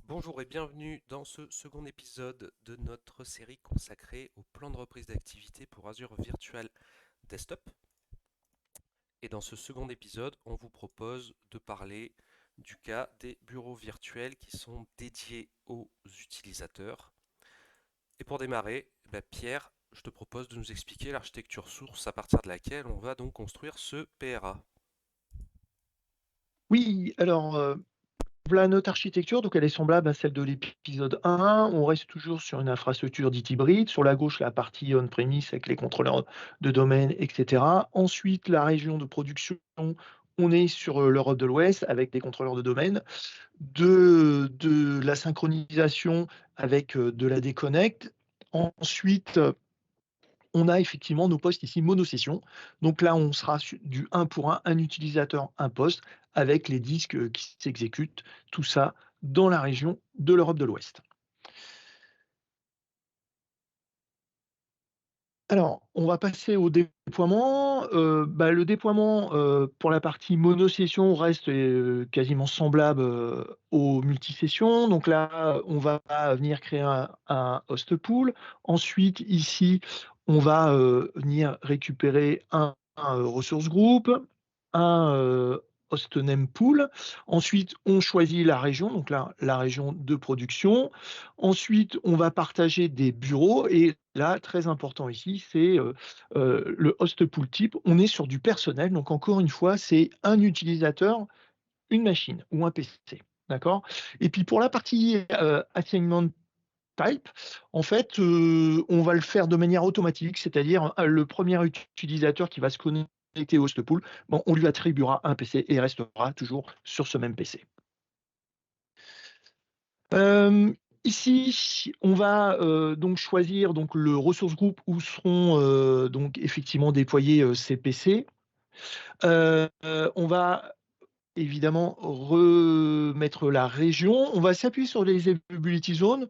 Bonjour et bienvenue dans ce second épisode de notre série consacrée au plan de reprise d'activité pour Azure Virtual Desktop. Et dans ce second épisode, on vous propose de parler du cas des bureaux virtuels qui sont dédiés aux utilisateurs. Et pour démarrer, Pierre, je te propose de nous expliquer l'architecture source à partir de laquelle on va donc construire ce PRA. Oui, alors, voilà notre architecture, donc elle est semblable à celle de l'épisode 1. On reste toujours sur une infrastructure dite hybride. Sur la gauche, la partie on-premise avec les contrôleurs de domaine, et cetera. Ensuite, la région de production, on est sur, l'Europe de l'Ouest avec des contrôleurs de domaine. De la synchronisation avec, de la déconnect. Ensuite, on a effectivement nos postes ici monosession. Donc là, on sera du un pour un utilisateur, un poste, avec les disques qui s'exécutent, tout ça dans la région de l'Europe de l'Ouest. Alors, on va passer au déploiement. Le déploiement, pour la partie monosession reste, quasiment semblable, au multisession. Donc là, on va venir créer un host pool. Ensuite, ici, on va, venir récupérer un ressource group, un, host name pool. Ensuite, on choisit la région, donc là, la région de production. Ensuite, on va partager des bureaux et là, très important ici, c'est, le host pool type. On est sur du personnel, donc encore une fois, c'est un utilisateur, une machine ou un PC, d'accord? Et puis pour la partie, assignment type, en fait, on va le faire de manière automatique, c'est-à-dire, le premier utilisateur qui va se connecter au host pool, bon, on lui attribuera un PC et il restera toujours sur ce même PC. Hem, Ici, on va, donc choisir donc le ressource group où seront, donc effectivement déployés, ces PC. On va évidemment remettre la région. On va s'appuyer sur les availability zones.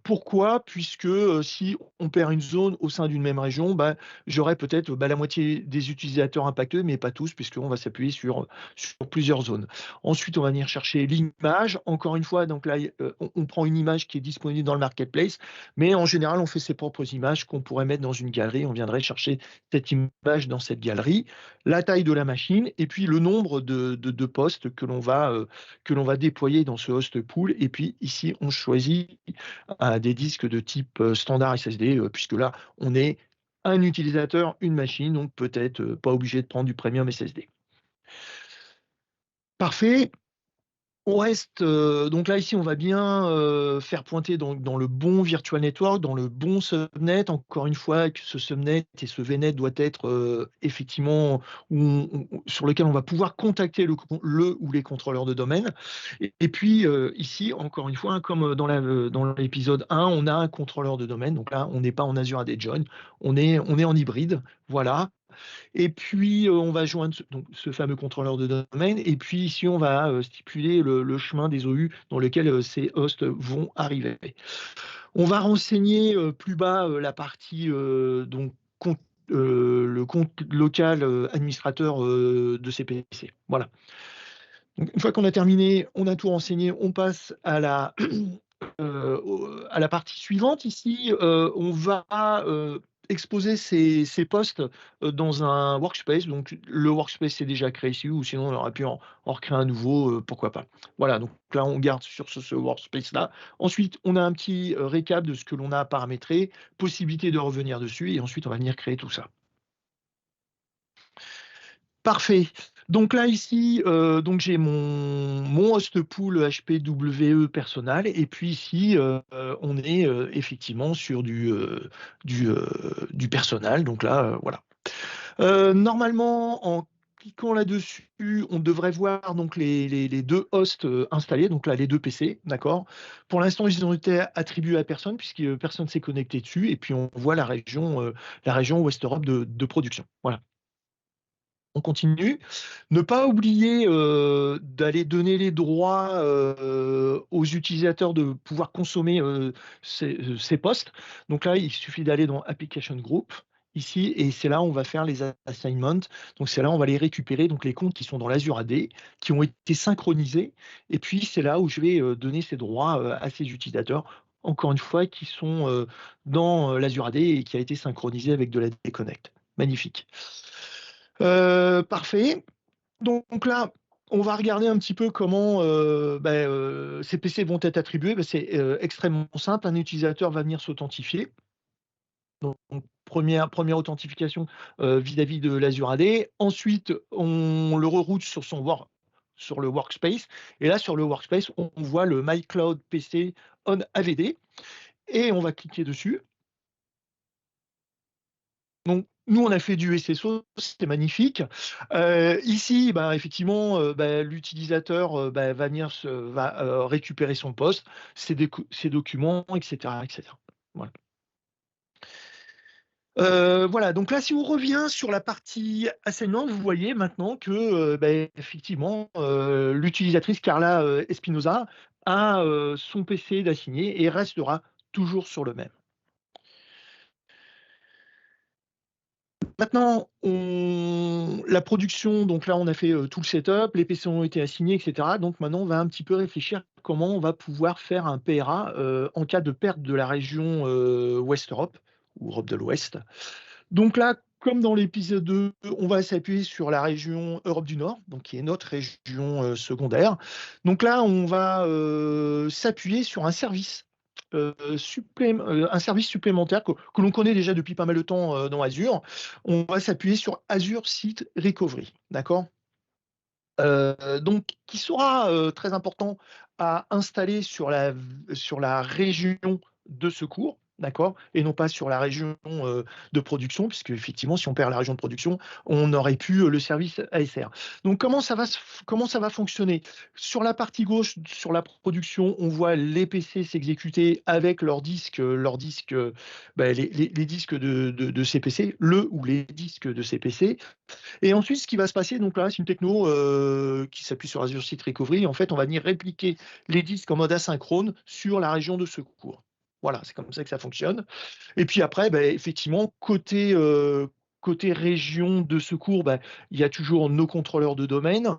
Pourquoi? Puisque, si on perd une zone au sein d'une même région, j'aurai peut-être, la moitié des utilisateurs impactés, mais pas tous, puisqu'on va s'appuyer sur plusieurs zones. Ensuite, on va venir chercher l'image. Encore une fois, donc là, on prend une image qui est disponible dans le marketplace, mais en général, on fait ses propres images qu'on pourrait mettre dans une galerie. On viendrait chercher cette image dans cette galerie, la taille de la machine et puis le nombre de postes que l'on va déployer dans ce host pool. Et puis ici, on choisit des disques de type standard SSD, puisque là, on est un utilisateur, une machine, donc peut-être pas obligé de prendre du premium SSD. Parfait. On reste, donc là, ici, on va bien, faire pointer dans le bon virtual network, dans le bon subnet. Encore une fois, que ce subnet et ce VNet doit être, effectivement où sur lequel on va pouvoir contacter le ou les contrôleurs de domaine. Et puis, ici, encore une fois, hein, comme, dans l'épisode 1, on a un contrôleur de domaine. Donc là, on n'est pas en Azure AD Join, on est en hybride, voilà. Et puis, on va joindre ce fameux contrôleur de domaine et puis ici, on va, stipuler le chemin des OU dans lequel, ces hosts vont arriver. On va renseigner, plus bas, la partie, donc compte le compte local, administrateur, de ces PC. Voilà. Donc une fois qu'on a terminé, on a tout renseigné, on passe à la, à la partie suivante ici. On va, exposer ces postes, dans un workspace. Donc le workspace est déjà créé ici ou sinon on aurait pu en recréer un nouveau, pourquoi pas. Voilà, donc là on garde sur ce workspace-là. Ensuite, on a un petit, récap de ce que l'on a paramétré, possibilité de revenir dessus et ensuite on va venir créer tout ça. Parfait. Donc là, ici, donc j'ai mon host pool HPWE personnel et puis ici, on est, effectivement sur du personnel. Donc là, voilà. Normalement, en cliquant là-dessus, on devrait voir donc les 2 hosts, installés, donc là, les 2 PC, d'accord? Pour l'instant, ils ont été attribués à personne puisque, personne ne s'est connecté dessus et puis on voit la région Ouest Europe de production. Voilà. On continue. Ne pas oublier, d'aller donner les droits, aux utilisateurs de pouvoir consommer, ces postes. Donc là, il suffit d'aller dans Application Group ici, et c'est là où on va faire les assignments. Donc c'est là où on va les récupérer, donc les comptes qui sont dans l'Azure AD, qui ont été synchronisés, et puis c'est là où je vais, donner ces droits, à ces utilisateurs, encore une fois, qui sont, dans, l'Azure AD et qui a été synchronisé avec de la l'AD Connect. Magnifique. Parfait. Donc là, on va regarder un petit peu comment, ces PC vont être attribués. Bah, c'est, extrêmement simple. Un utilisateur va venir s'authentifier. Donc première authentification, vis-à-vis de l'Azure AD. Ensuite, on le reroute sur le workspace, et là, sur le workspace, on voit le My Cloud PC on AVD, et on va cliquer dessus. Donc nous, on a fait du SSO, c'était magnifique. Ici, bah, effectivement, l'utilisateur, va venir récupérer son poste, ses documents, et cetera, et cetera. Voilà. Voilà, donc là, si on revient sur la partie assignment, vous voyez maintenant que, effectivement, l'utilisatrice Carla, Espinosa a, son PC d'assigné et restera toujours sur le même. Maintenant, la production, donc là, on a fait, tout le setup, les PC ont été assignés, et cetera. Donc maintenant, on va un petit peu réfléchir comment on va pouvoir faire un PRA, en cas de perte de la région, Ouest Europe ou Europe de l'Ouest. Donc là, comme dans l'épisode 2, on va s'appuyer sur la région Europe du Nord, donc qui est notre région, secondaire. Donc là, on va, s'appuyer sur un service supplémentaire que l'on connaît déjà depuis pas mal de temps, dans Azure. On va s'appuyer sur Azure Site Recovery, d'accord? Donc qui sera, très important à installer sur la région de secours, d'accord? Et non pas sur la région, de production, puisque effectivement, si on perd la région de production, on aurait plus, le service ASR. Donc comment ça va fonctionner? Sur la partie gauche, sur la production, on voit les PC s'exécuter avec leurs disques, les disques de ces PC, le ou les disques de ces PC. Et ensuite, ce qui va se passer, donc là, c'est une techno, qui s'appuie sur Azure Site Recovery. En fait, on va venir répliquer les disques en mode asynchrone sur la région de secours. Voilà, c'est comme ça que ça fonctionne. Et puis après, effectivement, côté région de secours, il y a toujours nos contrôleurs de domaine,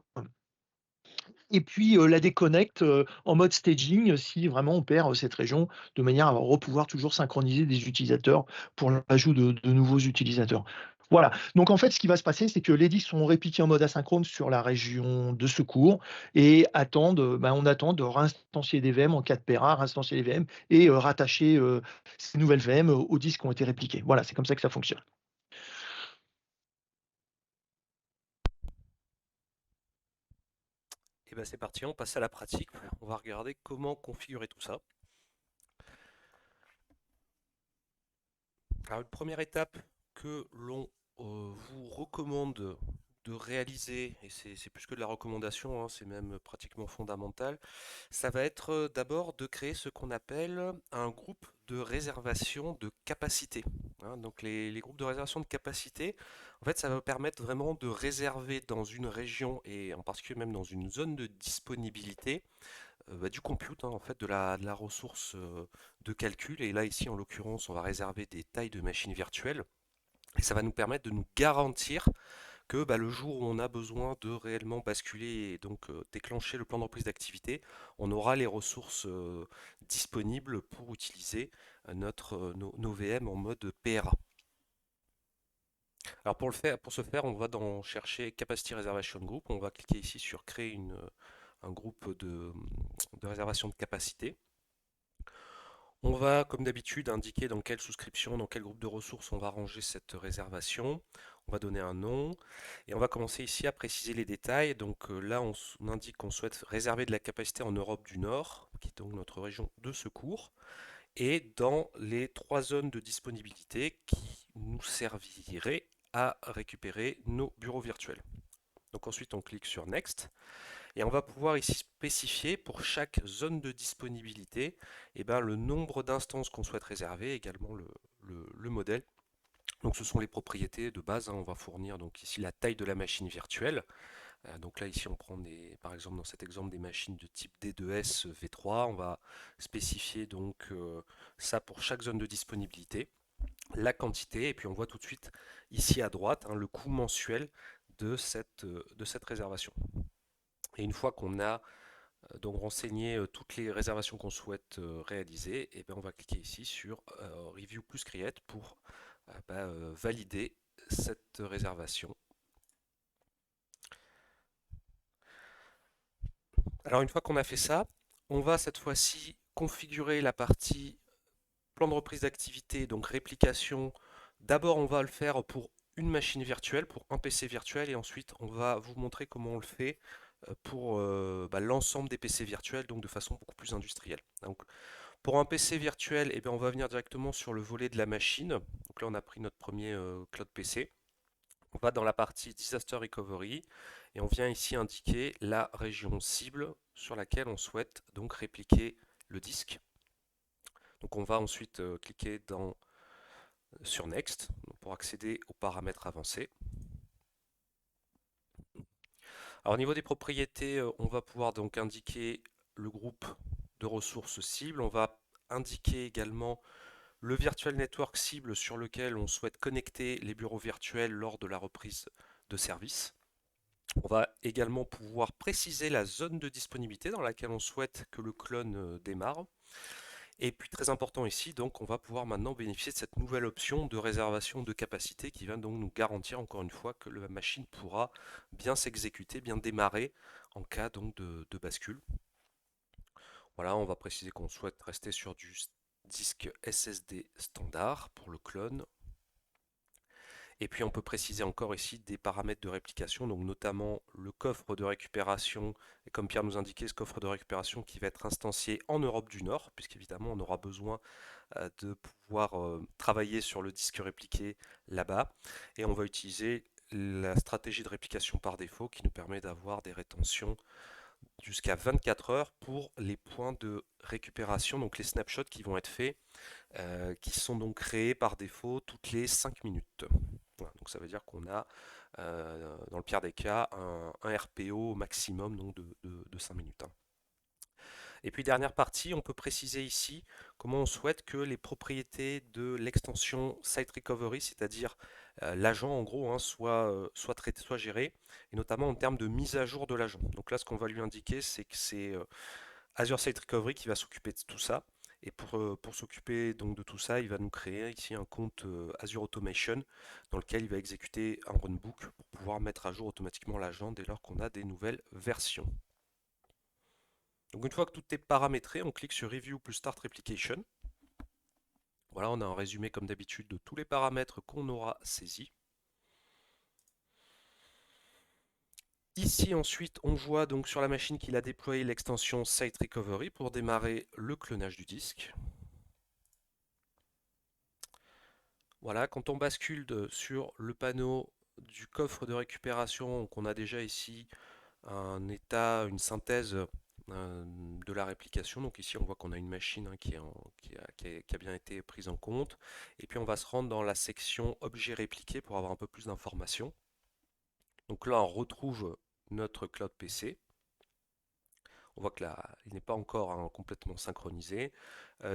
et puis, la déconnecte, en mode staging, si vraiment on perd, cette région, de manière à pouvoir toujours synchroniser des utilisateurs pour l'ajout de nouveaux utilisateurs. Voilà, donc en fait, ce qui va se passer, c'est que les disques sont répliqués en mode asynchrone sur la région de secours, et on attend de réinstancier des VM en cas de PERA, réinstancier les VM et rattacher, ces nouvelles VM aux disques qui ont été répliqués. Voilà, c'est comme ça que ça fonctionne. Et ben c'est parti, on passe à la pratique. On va regarder comment configurer tout ça. Alors une première étape que l'on vous recommande de réaliser, et c'est plus que de la recommandation, hein, c'est même pratiquement fondamental, ça va être d'abord de créer ce qu'on appelle un groupe de réservation de capacité, hein. Donc les groupes de réservation de capacité, en fait, ça va vous permettre vraiment de réserver dans une région et en particulier même dans une zone de disponibilité du compute, hein, en fait, de la ressource de calcul. Et là, ici, en l'occurrence, on va réserver des tailles de machines virtuelles. Et ça va nous permettre de nous garantir que le jour où on a besoin de réellement basculer et donc déclencher le plan de reprise d'activité, on aura les ressources disponibles pour utiliser nos VM en mode PRA. Alors pour ce faire, on va dans chercher Capacity Reservation Group. On va cliquer ici sur créer un groupe de réservation de capacité. On va, comme d'habitude, indiquer dans quelle souscription, dans quel groupe de ressources on va ranger cette réservation. On va donner un nom et on va commencer ici à préciser les détails. Donc là, on indique qu'on souhaite réserver de la capacité en Europe du Nord, qui est donc notre région de secours, et dans les 3 zones de disponibilité qui nous serviraient à récupérer nos bureaux virtuels. Donc ensuite, on clique sur Next. Et on va pouvoir ici spécifier pour chaque zone de disponibilité le nombre d'instances qu'on souhaite réserver, également le modèle. Donc ce sont les propriétés de base, hein. On va fournir donc ici la taille de la machine virtuelle. Donc là ici on prend par exemple dans cet exemple des machines de type D2S V3. On va spécifier donc ça pour chaque zone de disponibilité. la quantité, et puis on voit tout de suite ici à droite le coût mensuel de cette réservation. Et une fois qu'on a donc renseigné toutes les réservations qu'on souhaite réaliser, et bien on va cliquer ici sur Review plus Create pour valider cette réservation. Alors une fois qu'on a fait ça, on va cette fois-ci configurer la partie plan de reprise d'activité, donc réplication. D'abord on va le faire pour une machine virtuelle, pour un PC virtuel, et ensuite on va vous montrer comment on le fait pour l'ensemble des PC virtuels, donc de façon beaucoup plus industrielle. Donc, pour un PC virtuel, on va venir directement sur le volet de la machine. Donc là, on a pris notre premier cloud PC. On va dans la partie Disaster Recovery et on vient ici indiquer la région cible sur laquelle on souhaite donc répliquer le disque. Donc on va ensuite cliquer sur Next pour accéder aux paramètres avancés. Alors au niveau des propriétés, on va pouvoir donc indiquer le groupe de ressources cibles. On va indiquer également le virtual network cible sur lequel on souhaite connecter les bureaux virtuels lors de la reprise de service. On va également pouvoir préciser la zone de disponibilité dans laquelle on souhaite que le clone démarre. Et puis très important ici, donc on va pouvoir maintenant bénéficier de cette nouvelle option de réservation de capacité qui va donc nous garantir encore une fois que la machine pourra bien s'exécuter, bien démarrer en cas donc de bascule. Voilà, on va préciser qu'on souhaite rester sur du disque SSD standard pour le clone. Et puis on peut préciser encore ici des paramètres de réplication, donc notamment le coffre de récupération, et comme Pierre nous indiquait, ce coffre de récupération qui va être instancié en Europe du Nord, puisqu'évidemment on aura besoin de pouvoir travailler sur le disque répliqué là-bas. Et on va utiliser la stratégie de réplication par défaut qui nous permet d'avoir des rétentions jusqu'à 24 heures pour les points de récupération, donc les snapshots qui vont être faits, qui sont donc créés par défaut toutes les 5 minutes. Voilà, donc ça veut dire qu'on a, dans le pire des cas, un RPO maximum donc de 5 minutes. Et puis dernière partie, on peut préciser ici comment on souhaite que les propriétés de l'extension Site Recovery, c'est-à-dire l'agent en gros, soit traité, soit géré, et notamment en termes de mise à jour de l'agent. Donc là, ce qu'on va lui indiquer, c'est que c'est Azure Site Recovery qui va s'occuper de tout ça. Et pour s'occuper donc de tout ça, il va nous créer ici un compte Azure Automation dans lequel il va exécuter un runbook pour pouvoir mettre à jour automatiquement l'agent dès lors qu'on a des nouvelles versions. Donc une fois que tout est paramétré, on clique sur Review plus Start Replication. Voilà, on a un résumé comme d'habitude de tous les paramètres qu'on aura saisis. Ici ensuite, on voit donc sur la machine qu'il a déployé l'extension Site Recovery pour démarrer le clonage du disque. Voilà, quand on bascule sur le panneau du coffre de récupération, qu'on a déjà ici un état, une synthèse de la réplication. Donc ici on voit qu'on a une machine qui a bien été prise en compte. Et puis on va se rendre dans la section objet répliqué pour avoir un peu plus d'informations. Donc là on retrouve notre Cloud PC. On voit que là, il n'est pas encore complètement synchronisé.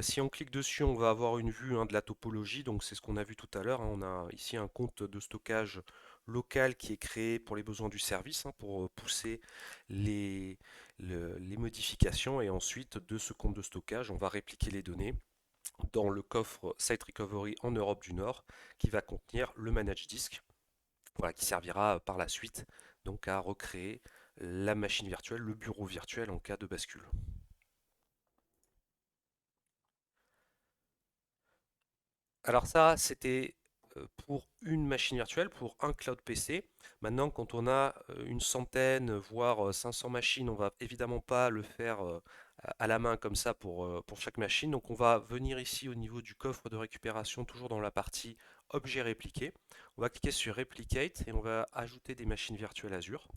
Si on clique dessus, on va avoir une vue de la topologie. Donc c'est ce qu'on a vu tout à l'heure. On a ici un compte de stockage local qui est créé pour les besoins du service, pour pousser les modifications. Et ensuite, de ce compte de stockage, on va répliquer les données dans le coffre Site Recovery en Europe du Nord qui va contenir le manage disk, voilà, qui servira par la suite donc à recréer la machine virtuelle, le bureau virtuel en cas de bascule. Alors ça, c'était pour une machine virtuelle, pour un cloud PC. Maintenant, quand on a une centaine, voire 500 machines, on va évidemment pas le faire à la main comme ça pour chaque machine. Donc on va venir ici au niveau du coffre de récupération, toujours dans la partie objet répliqué. On va cliquer sur Replicate et on va ajouter des machines virtuelles Azure.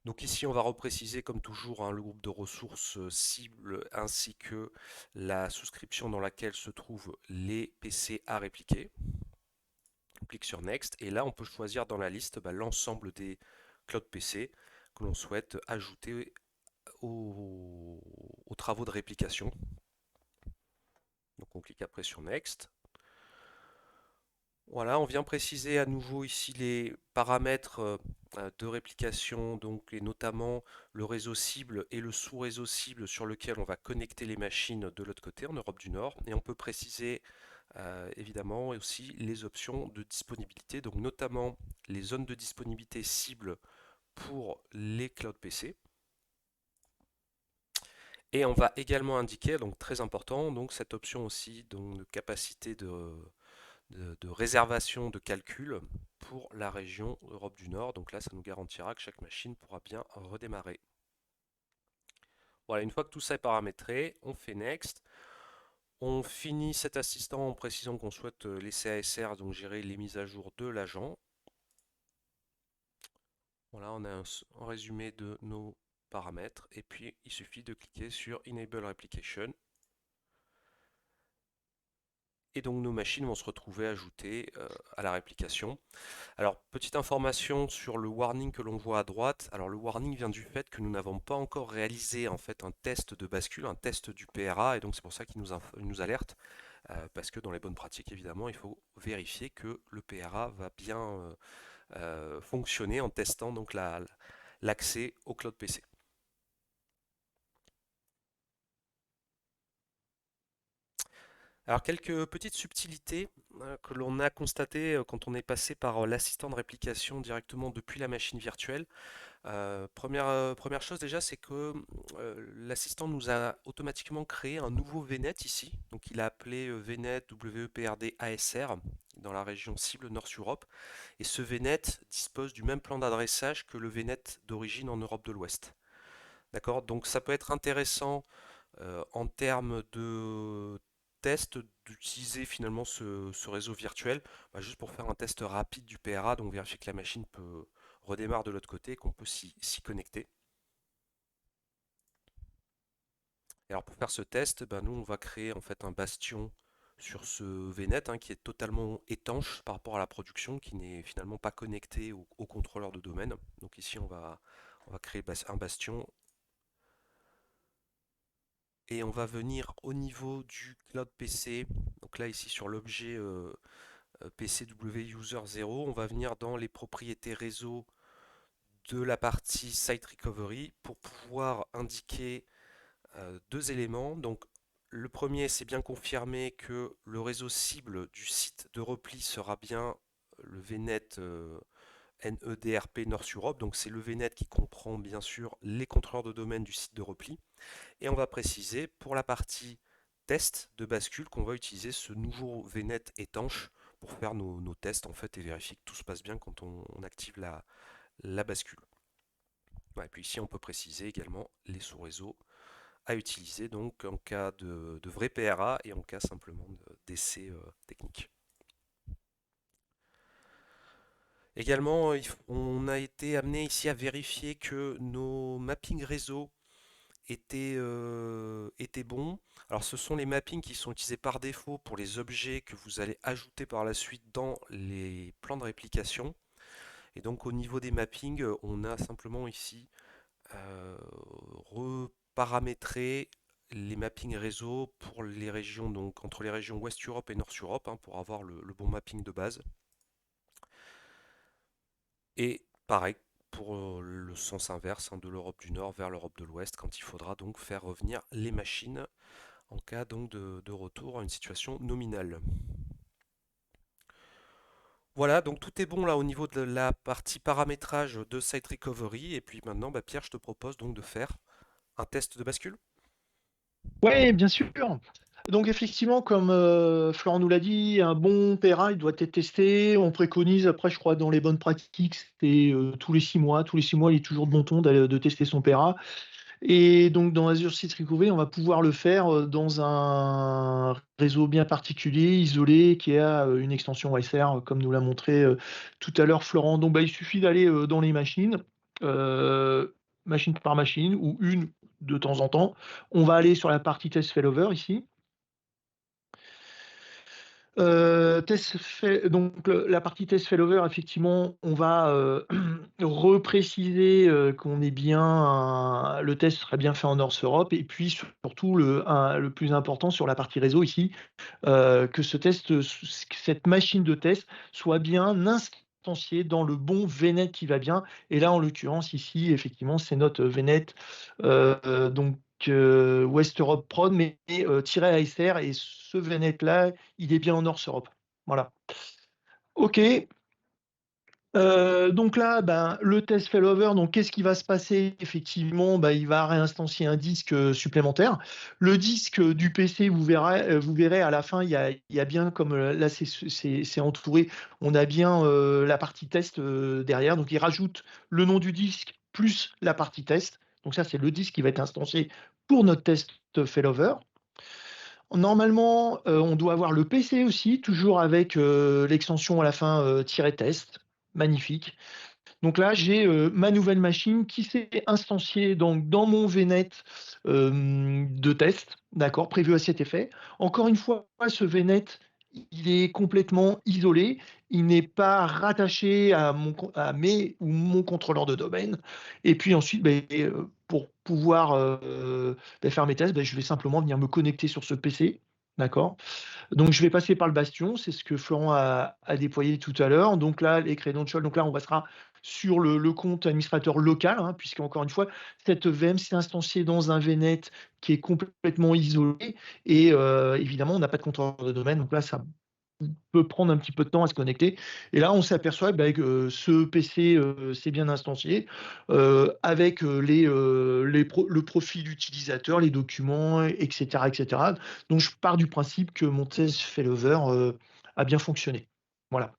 Donc ici, on va repréciser comme toujours le groupe de ressources cibles ainsi que la souscription dans laquelle se trouvent les PC à répliquer. On clique sur Next et là, on peut choisir dans la liste l'ensemble des cloud PC que l'on souhaite ajouter aux travaux de réplication. Donc on clique clique après sur Next. Voilà, on vient préciser à nouveau ici les paramètres de réplication, donc, et notamment le réseau cible et le sous-réseau cible sur lequel on va connecter les machines de l'autre côté, en Europe du Nord. Et on peut préciser évidemment aussi les options de disponibilité, donc notamment les zones de disponibilité cibles pour les cloud PC. Et on va également indiquer, donc très important, donc cette option aussi donc, de capacité de réservation de calcul pour la région Europe du Nord. Donc là, ça nous garantira que chaque machine pourra bien redémarrer. Voilà, une fois que tout ça est paramétré, on fait Next. On finit cet assistant en précisant qu'on souhaite laisser ASR, donc gérer les mises à jour de l'agent. Voilà, on a un résumé de nos paramètres. Et puis, il suffit de cliquer sur Enable Replication. Et donc nos machines vont se retrouver ajoutées à la réplication. Alors, petite information sur le warning que l'on voit à droite. Alors, le warning vient du fait que nous n'avons pas encore réalisé en fait un test de bascule, un test du PRA, et donc c'est pour ça qu'il nous alerte, parce que dans les bonnes pratiques, évidemment, il faut vérifier que le PRA va bien fonctionner en testant donc l'accès au cloud PC. Alors, quelques petites subtilités que l'on a constatées quand on est passé par l'assistant de réplication directement depuis la machine virtuelle. Première chose déjà, c'est que l'assistant nous a automatiquement créé un nouveau VNet ici. Donc il a appelé VNet WEPRD ASR dans la région cible North-Europe. Et ce VNet dispose du même plan d'adressage que le VNet d'origine en Europe de l'Ouest. D'accord? Donc ça peut être intéressant en termes de test d'utiliser finalement ce réseau virtuel juste pour faire un test rapide du PRA, donc vérifier que la machine peut redémarre de l'autre côté et qu'on peut s'y connecter. Et alors pour faire ce test, nous on va créer en fait un bastion sur ce VNet qui est totalement étanche par rapport à la production, qui n'est finalement pas connecté au contrôleur de domaine. Donc ici on va créer un bastion et on va venir au niveau du cloud PC. Donc là ici sur l'objet PCW User 0, on va venir dans les propriétés réseau de la partie Site Recovery pour pouvoir indiquer deux éléments. Donc le premier, c'est bien confirmer que le réseau cible du site de repli sera bien le VNet NEDRP North Europe. Donc c'est le VNet qui comprend bien sûr les contrôleurs de domaine du site de repli. Et on va préciser pour la partie test de bascule qu'on va utiliser ce nouveau VNet étanche pour faire nos tests en fait et vérifier que tout se passe bien quand on active la bascule. Ouais, et puis ici on peut préciser également les sous-réseaux à utiliser donc en cas de vrai PRA et en cas simplement d'essai technique. Également, on a été amené ici à vérifier que nos mappings réseau étaient bons. Alors ce sont les mappings qui sont utilisés par défaut pour les objets que vous allez ajouter par la suite dans les plans de réplication. Et donc au niveau des mappings, on a simplement ici reparamétrer les mappings réseau pour les régions, donc entre les régions Ouest Europe et North Europe, pour avoir le bon mapping de base. Et pareil pour le sens inverse de l'Europe du Nord vers l'Europe de l'Ouest, quand il faudra donc faire revenir les machines en cas donc de retour à une situation nominale. Voilà, donc tout est bon là au niveau de la partie paramétrage de Site Recovery. Et puis maintenant, Pierre, je te propose donc de faire un test de bascule. Ouais, bien sûr. Donc effectivement, comme Florent nous l'a dit, un bon PRA, il doit être testé. On préconise, après, je crois, dans les bonnes pratiques, c'est tous les 6 mois. Tous les 6 mois, il est toujours de bon ton de tester son PRA. Et donc, dans Azure Site Recovery, on va pouvoir le faire dans un réseau bien particulier, isolé, qui a une extension OSR, comme nous l'a montré tout à l'heure Florent. Donc, il suffit d'aller dans les machines, machine par machine, ou une de temps en temps. On va aller sur la partie test failover ici. Donc la partie test failover, effectivement, on va repréciser qu'on est bien, le test sera bien fait en North Europe, et puis surtout le plus important sur la partie réseau ici, que que cette machine de test soit bien instanciée dans le bon VNet qui va bien. Et là, en l'occurrence, ici, effectivement, c'est notre VNet, donc West Europe Prod, mais tiré ASR, et ce VNet-là, il est bien en North Europe. Voilà. OK. Donc là, ben, le test failover, donc qu'est-ce qui va se passer? Effectivement, ben, il va réinstancier un disque supplémentaire. Le disque du PC, vous verrez à la fin, il y a bien, comme là c'est entouré, on a bien la partie test derrière. Donc il rajoute le nom du disque plus la partie test. Donc ça, c'est le disque qui va être instancié pour notre test failover. Normalement, on doit avoir le PC aussi, toujours avec l'extension à la fin -test. Magnifique. Donc là, j'ai ma nouvelle machine qui s'est instanciée donc dans mon VNet de test, d'accord, prévu à cet effet. Encore une fois, ce VNet, il est complètement isolé. Il n'est pas rattaché à mes ou mon contrôleur de domaine. Et puis ensuite, ben, pour pouvoir faire mes tests, ben, je vais simplement venir me connecter sur ce PC. D'accord. Donc, je vais passer par le Bastion, c'est ce que Florent a déployé tout à l'heure. Donc là, les credentials, donc là, on passera sur le compte administrateur local, hein, puisqu'encore une fois, cette VM s'est instanciée dans un VNet qui est complètement isolé. Et évidemment, on n'a pas de contrôleur de domaine. Donc là, ça peut prendre un petit peu de temps à se connecter. Et là, on s'aperçoit bah, que ce PC c'est bien instancié avec le profil utilisateur, les documents, etc., etc. Donc, je pars du principe que mon test failover a bien fonctionné. Voilà.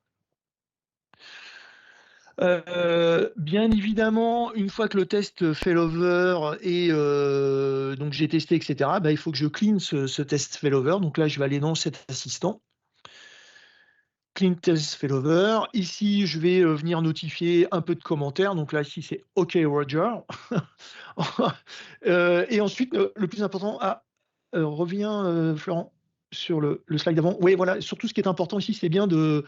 Bien évidemment, une fois que le test failover est donc j'ai testé, etc., bah, il faut que je clean ce test failover. Donc là, je vais aller dans cet assistant. Clean test failover. Ici, je vais venir notifier un peu de commentaires. Donc là, ici, c'est OK Roger. Et ensuite, le plus important, reviens, Florent, sur le slide d'avant. Oui, voilà, surtout ce qui est important ici, c'est bien de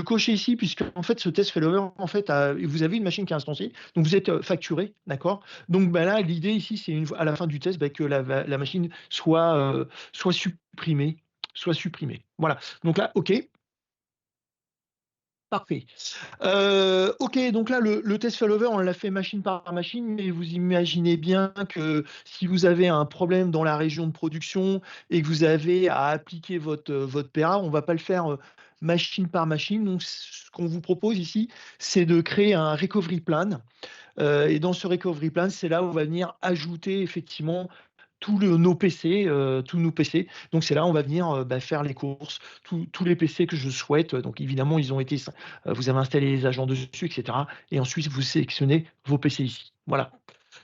cocher ici, puisque en fait, ce test failover, en fait, vous avez une machine qui est instanciée, donc vous êtes facturé, d'accord. Donc bah, là, l'idée ici, c'est à la fin du test, bah, que la machine soit supprimée, soit supprimée. Voilà. Donc là, OK, parfait. OK, donc là, le test failover, on l'a fait machine par machine, mais vous imaginez bien que si vous avez un problème dans la région de production et que vous avez à appliquer votre PA, on ne va pas le faire machine par machine. Donc, ce qu'on vous propose ici, c'est de créer un recovery plan. Et dans ce recovery plan, c'est là où on va venir ajouter effectivement nos PC, tous nos PC. Donc c'est là on va venir bah, faire les courses, tous les PC que je souhaite. Donc évidemment, vous avez installé les agents dessus, etc. Et ensuite, vous sélectionnez vos PC ici. Voilà,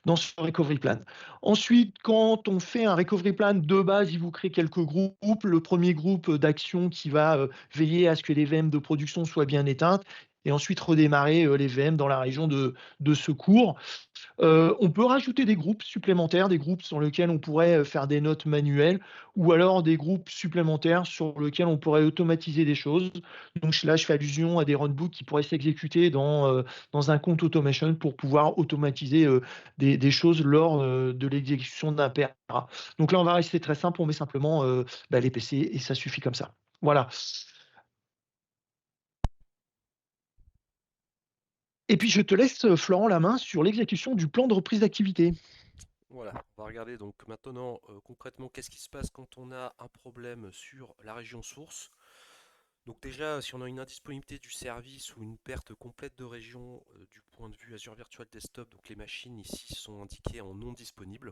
dans ce recovery plan. Ensuite, quand on fait un recovery plan de base, il vous crée quelques groupes. Le premier groupe d'action qui va veiller à ce que les VM de production soient bien éteintes. Et ensuite redémarrer les VM dans la région de secours. On peut rajouter des groupes supplémentaires, des groupes sur lesquels on pourrait faire des notes manuelles, ou alors des groupes supplémentaires sur lesquels on pourrait automatiser des choses. Donc là, je fais allusion à des runbooks qui pourraient s'exécuter dans un compte automation pour pouvoir automatiser des choses lors de l'exécution d'un PRA. Donc là, on va rester très simple, on met simplement bah, les PC et ça suffit comme ça. Voilà. Et puis je te laisse, Florent, la main sur l'exécution du plan de reprise d'activité. Voilà, on va regarder donc maintenant concrètement qu'est-ce qui se passe quand on a un problème sur la région source. Donc déjà, si on a une indisponibilité du service ou une perte complète de région du point de vue Azure Virtual Desktop, donc les machines ici sont indiquées en non disponible.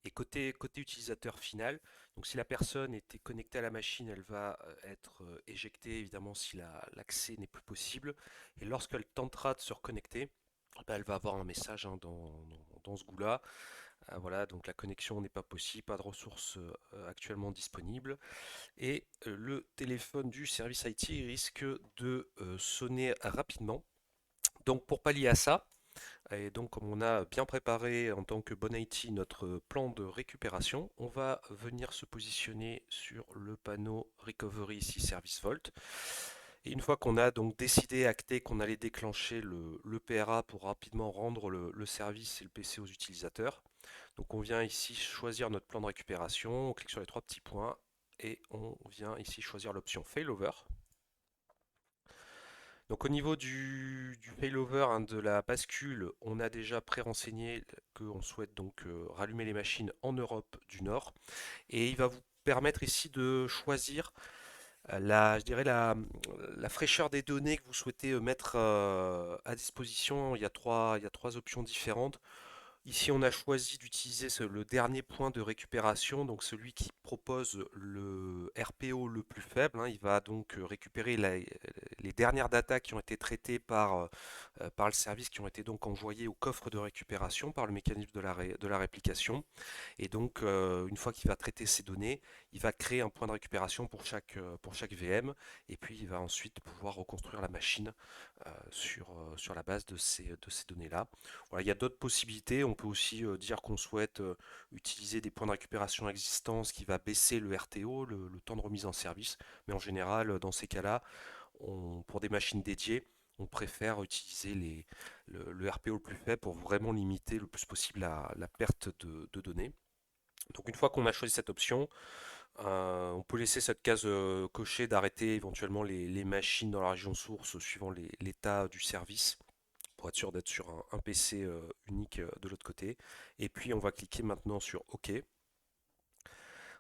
Et côté utilisateur final, donc si la personne était connectée à la machine, elle va être éjectée évidemment si l'accès n'est plus possible. Et lorsqu'elle tentera de se reconnecter, bah, elle va avoir un message hein, dans ce goût-là. Voilà, donc la connexion n'est pas possible, pas de ressources actuellement disponibles. Et le téléphone du service IT risque de sonner rapidement. Donc pour pallier à ça, Et donc, comme on a bien préparé en tant que bon IT notre plan de récupération, on va venir se positionner sur le panneau Recovery ici Service Vault. Et une fois qu'on a donc décidé, acté qu'on allait déclencher le PRA pour rapidement rendre le service et le PC aux utilisateurs, donc on vient ici choisir notre plan de récupération, on clique sur les trois petits points et on vient ici choisir l'option Failover. Donc au niveau du failover, hein, de la bascule, on a déjà pré-renseigné qu'on souhaite donc rallumer les machines en Europe du Nord. Et il va vous permettre ici de choisir je dirais la fraîcheur des données que vous souhaitez mettre à disposition. Il y a trois options différentes. Ici, on a choisi d'utiliser le dernier point de récupération, donc celui qui propose le RPO le plus faible, hein. Il va donc récupérer les dernières datas qui ont été traitées par le service, qui ont été donc envoyées au coffre de récupération par le mécanisme de la réplication. Et donc, une fois qu'il va traiter ces données, il va créer un point de récupération pour chaque VM, et puis il va ensuite pouvoir reconstruire la machine sur la base de ces données-là. Voilà, il y a d'autres possibilités. On peut aussi dire qu'on souhaite utiliser des points de récupération existants, ce qui va baisser le RTO, le temps de remise en service. Mais en général, dans ces cas-là, pour des machines dédiées, on préfère utiliser le RPO le plus faible pour vraiment limiter le plus possible la perte de données. Donc une fois qu'on a choisi cette option, on peut laisser cette case cochée d'arrêter éventuellement les machines dans la région source suivant l'état du service pour être sûr d'être sur un PC unique de l'autre côté. Et puis on va cliquer maintenant sur OK.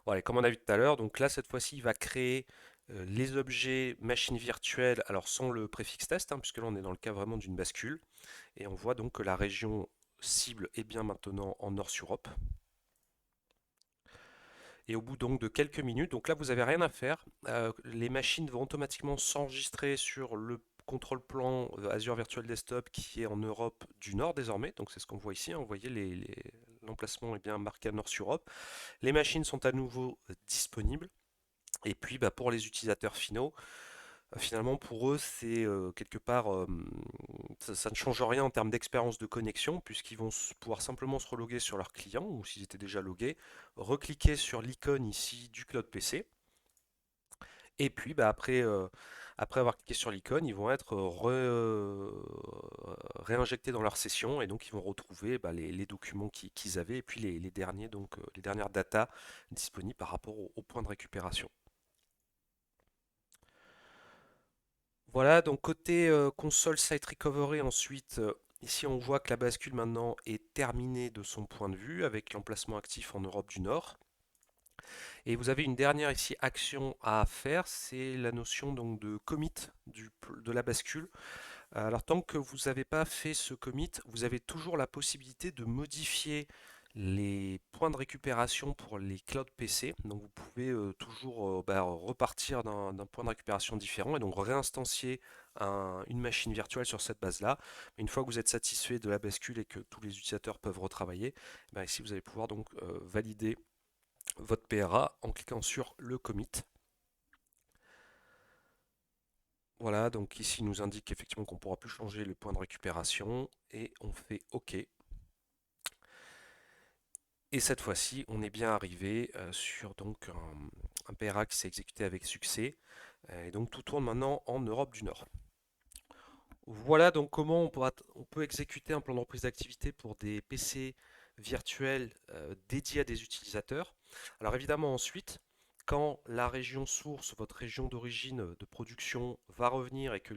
Voilà, comme on a vu tout à l'heure, donc là cette fois-ci il va créer les objets machines virtuelles, alors sans le préfixe test, hein, puisque là on est dans le cas vraiment d'une bascule. Et on voit donc que la région cible est bien maintenant en North-Europe. Et au bout donc de quelques minutes, donc là vous n'avez rien à faire, les machines vont automatiquement s'enregistrer sur le contrôle plan Azure Virtual Desktop qui est en Europe du Nord désormais. Donc c'est ce qu'on voit ici, hein. Vous voyez l'emplacement est bien marqué à Nord sur Europe. Les machines sont à nouveau disponibles. Et puis bah, pour les utilisateurs finaux, finalement pour eux c'est quelque part ça ne change rien en termes d'expérience de connexion puisqu'ils vont pouvoir simplement se reloguer sur leur client ou s'ils étaient déjà logués, recliquer sur l'icône ici du Cloud PC et puis bah, après avoir cliqué sur l'icône, ils vont être réinjectés dans leur session et donc ils vont retrouver bah, les documents qu'ils avaient et puis les derniers donc les dernières datas disponibles par rapport au point de récupération. Voilà, donc côté console site recovery ensuite, ici on voit que la bascule maintenant est terminée de son point de vue avec l'emplacement actif en Europe du Nord. Et vous avez une dernière ici action à faire, c'est la notion donc de commit de la bascule. Alors tant que vous n'avez pas fait ce commit, vous avez toujours la possibilité de modifier les points de récupération pour les cloud PC. Donc vous pouvez toujours repartir d'un point de récupération différent et donc réinstancier une machine virtuelle sur cette base-là. Une fois que vous êtes satisfait de la bascule et que tous les utilisateurs peuvent retravailler, ici vous allez pouvoir donc valider votre PRA en cliquant sur le commit. Voilà, donc ici il nous indique effectivement qu'on ne pourra plus changer le point de récupération et on fait OK. Et cette fois-ci, on est bien arrivé sur donc un PRA qui s'est exécuté avec succès. Et donc tout tourne maintenant en Europe du Nord. Voilà donc comment on peut exécuter un plan de reprise d'activité pour des PC virtuels dédiés à des utilisateurs. Alors évidemment ensuite, quand la région source, votre région d'origine de production va revenir et que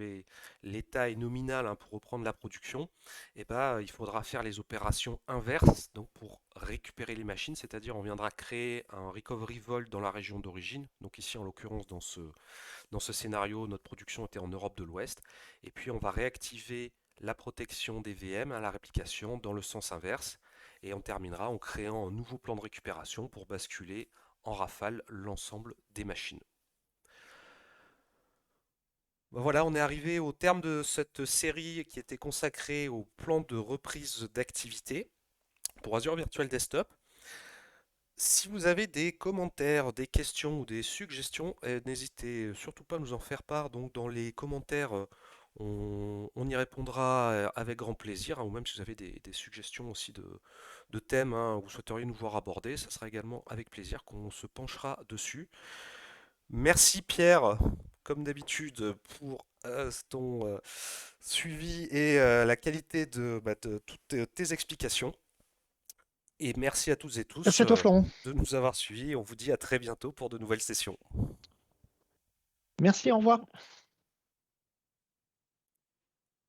l'état est nominal, hein, pour reprendre la production, il faudra faire les opérations inverses donc pour récupérer les machines, c'est-à-dire on viendra créer un recovery vault dans la région d'origine. Donc ici en l'occurrence dans ce scénario, notre production était en Europe de l'Ouest. Et puis on va réactiver la protection des VM à la réplication dans le sens inverse. Et on terminera en créant un nouveau plan de récupération pour basculer en rafale l'ensemble des machines. Voilà, on est arrivé au terme de cette série qui était consacrée au plan de reprise d'activité pour Azure Virtual Desktop. Si vous avez des commentaires, des questions ou des suggestions, n'hésitez surtout pas à nous en faire part donc dans les commentaires On y répondra avec grand plaisir, hein, ou même si vous avez des suggestions aussi de thèmes, hein, que vous souhaiteriez nous voir aborder, ça sera également avec plaisir qu'on se penchera dessus. Merci Pierre, comme d'habitude, pour ton suivi et la qualité de toutes tes explications. Et merci à toutes et tous Merci à toi, Florent. de nous avoir suivis. On vous dit à très bientôt pour de nouvelles sessions. Merci, au revoir.